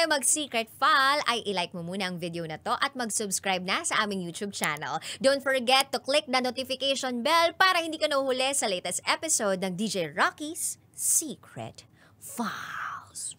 tayo mag-secret file, ay ilike mo muna ang video na to at mag-subscribe na sa aming YouTube channel. Don't forget to click the notification bell para hindi ka nahuhuli sa latest episode ng DJ Rocky's Secret Files.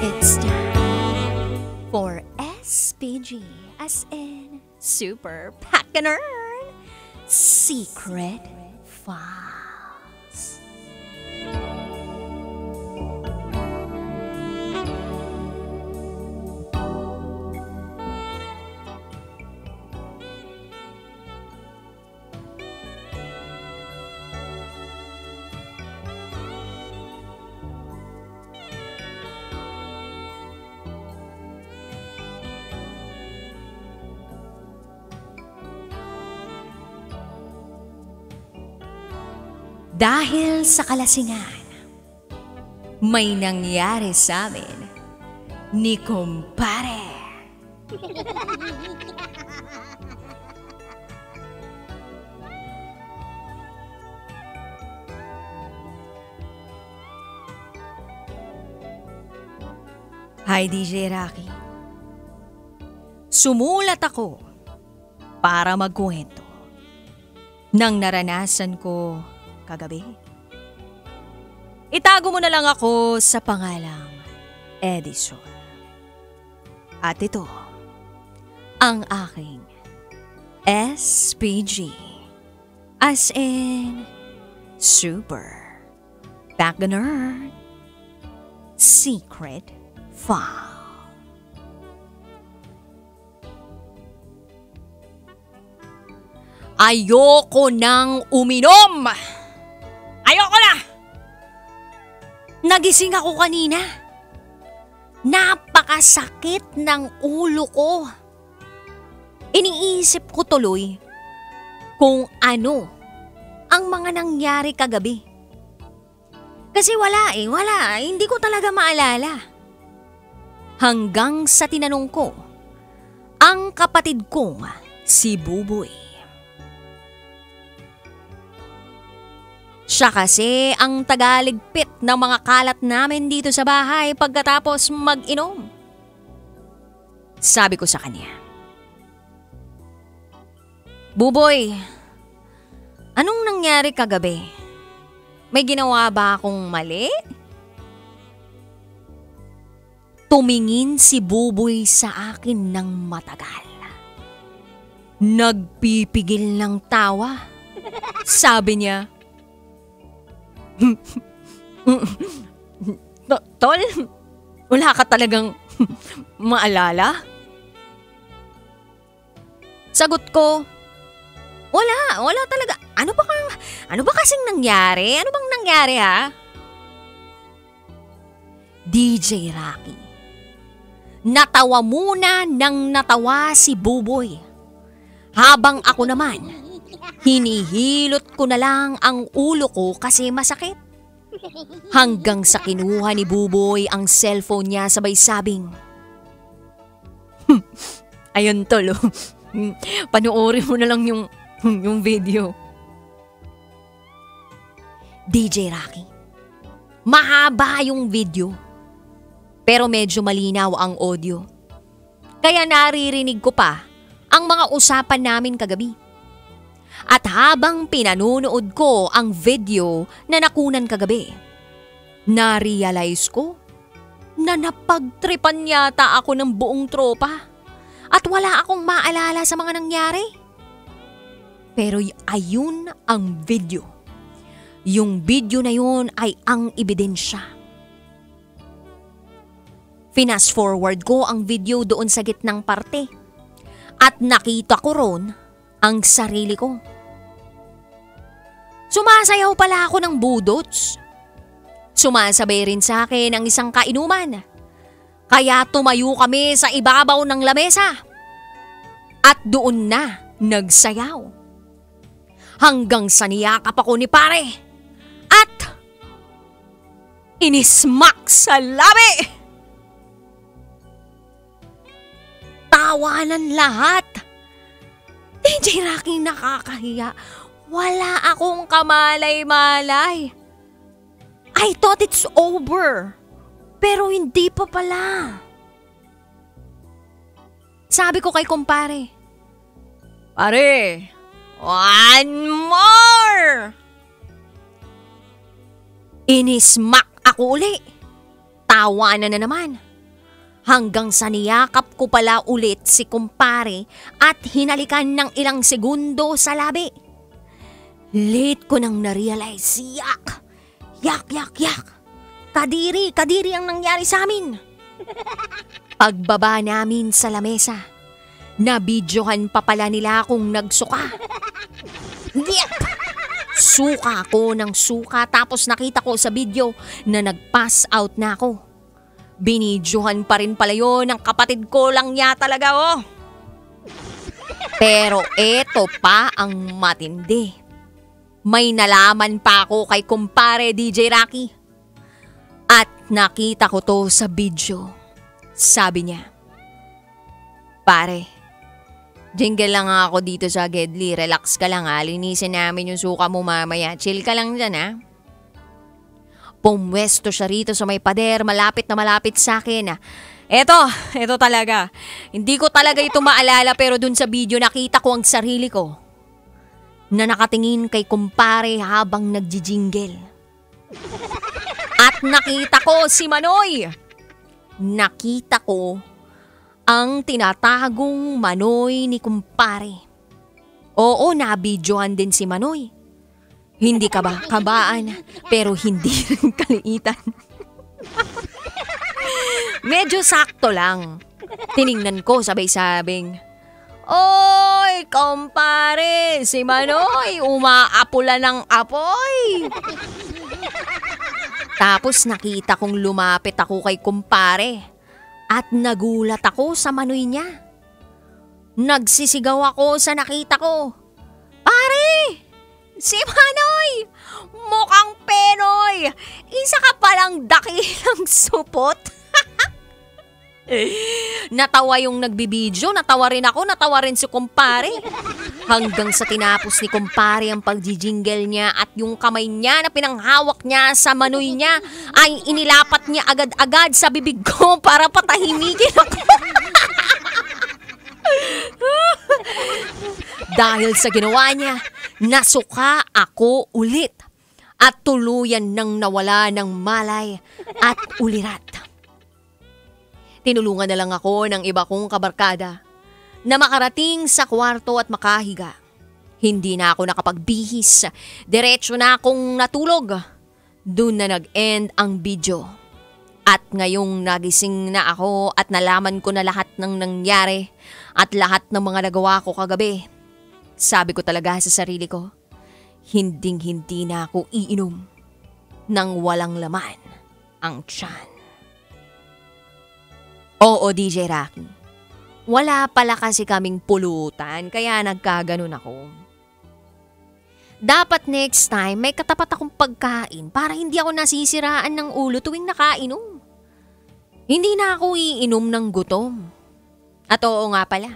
It's time for SPG, as in Super Packaner Secret Files. Dahil sa kalasingan, may nangyari sa amin ni kumpare. Hi DJ Rocky. Sumulat ako para magkwento ng naranasan ko kagabi. Itago mo na lang ako sa pangalang Edison. At ito ang aking SPG, as in Super Packaner Secret File. Ayoko nang uminom! Ayoko na! Nagising ako kanina. Napakasakit ng ulo ko. Iniisip ko tuloy kung ano ang mga nangyari kagabi. Kasi wala. Hindi ko talaga maalala. Hanggang sa tinanong ko ang kapatid kong si Buboy. Siya kasi ang tagaligpit ng mga kalat namin dito sa bahay pagkatapos mag-inom. Sabi ko sa kanya, Buboy, anong nangyari kagabi? May ginawa ba akong mali? Tumingin si Buboy sa akin ng matagal. Nagpipigil ng tawa. Sabi niya, Tol, wala ka talagang maalala? Sagot ko, wala talaga. Ano ba kasing nangyari? Ano bang nangyari ha? DJ Rocky, natawa muna nang natawa si Buboy. Habang ako naman, hinihilot ko na lang ang ulo ko kasi masakit. Hanggang sa kinuha ni Buboy ang cellphone niya sabay sabing, ayun tol, panoorin mo na lang yung video. DJ Rocky, mahaba yung video, pero medyo malinaw ang audio. Kaya naririnig ko pa ang mga usapan namin kagabi. At habang pinanunood ko ang video na nakunan kagabi, na-realize ko na napagtripan yata ako ng buong tropa at wala akong maalala sa mga nangyari. Pero ayun ang video. Yung video na yun ay ang ebidensya. Fast forward ko ang video doon sa gitnang parte at nakita ko ron ang sarili ko. Sumasayaw pala ako ng budots. Sumasabay rin sa akin ang isang kainuman. Kaya tumayo kami sa ibabaw ng lamesa. At doon na nagsayaw. Hanggang sa niyakap ako ni pare. At Inismak sa labi! Tawanan lahat. DJ Rocky, nakakahiya. Wala akong kamalay-malay. I thought it's over. Pero hindi pa pala. Sabi ko kay kumpare, "Pare, one more!" Inismak ako uli. Tawanan na naman. Hanggang sa niyakap ko pala ulit si kumpare at hinalikan ng ilang segundo sa labi. Late ko nang na-realize, yak! Yak, yak, yak! Kadiri ang nangyari sa amin. Pagbaba namin sa lamesa, nabidyohan pa pala nila akong nagsuka. Yep! Suka ako ng suka tapos nakita ko sa video na nag-pass out na ako. Binidyohan pa rin pala yun ng kapatid ko lang niya talaga, oh. Pero eto pa ang matindi. May nalaman pa ako kay kumpare DJ Rocky. At nakita ko to sa video. Sabi niya, "Pare, jingle lang ako dito sa Gedli. Relax ka lang ha. Linisin namin yung suka mo mamaya. Chill ka lang dyan ha." Pumwesto siya rito sa may pader, malapit na malapit sa akin. Eto talaga. Hindi ko talaga ito maalala pero dun sa video nakita ko ang sarili ko na nakatingin kay kumpare habang nagjijingle. At nakita ko si Manoy. Nakita ko ang tinatagong Manoy ni kumpare. Oo, nabidyohan din si Manoy. Hindi ka ba kabaan, pero hindi rin kaliitan. Medyo sakto lang. Tiningnan ko sabay-sabing, "Oy, kumpare, si Manoy, umaapula ng apoy." Tapos nakita kong lumapit ako kay kumpare at nagulat ako sa Manoy niya. Nagsisigaw ako sa nakita ko, "Pare! Si Manoy! Mukhang Penoy! Isa ka palang dakilang supot!" Natawa yung nagbibidyo, natawa rin ako, natawa rin si kumpare. Hanggang sa tinapos ni kumpare ang pagjijingle niya at yung kamay niya na pinanghawak niya sa Manoy niya ay inilapat niya agad-agad sa bibig ko para patahimikin ako. Dahil sa ginawa niya, nasuka ako ulit at tuluyan nang nawala ng malay at ulirat. Tinulungan na lang ako ng iba kong kabarkada na makarating sa kwarto at makahiga. Hindi na ako nakapagbihis, diretso na akong natulog. Doon na nag-end ang video. At ngayong nagising na ako at nalaman ko na lahat ng nangyari at lahat ng mga nagawa ko kagabi, sabi ko talaga sa sarili ko, hinding-hindi na ako iinom nang walang laman ang tiyan. Oo, DJ Rocky. Wala pala kasi kaming pulutan kaya nagkaganon ako. Dapat next time may katapat akong pagkain para hindi ako nasisiraan ng ulo tuwing nakainom. Hindi na ako iinom ng gutom. At oo nga pala,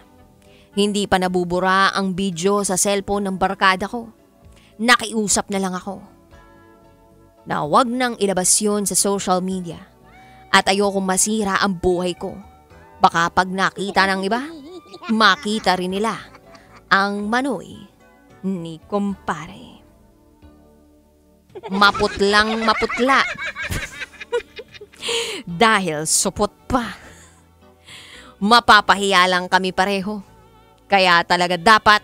hindi pa nabubura ang video sa cellphone ng barkada ko. Nakiusap na lang ako na wag nang ilabas yun sa social media at ayokong masira ang buhay ko. Baka pag nakita ng iba, makita rin nila ang Manoy ni kumpare. Maputlang maputla. Dahil supot pa. Mapapahiya lang kami pareho. Kaya talaga dapat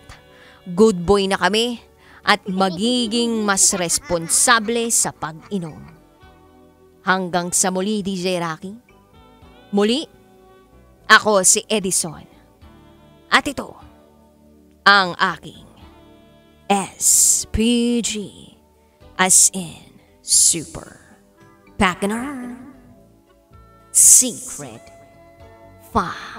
good boy na kami at magiging mas responsable sa pag-inom. Hanggang sa muli, DJ Rocky. Muli, ako si Edison. At ito ang aking SPG as in Super Pagner Secret 5.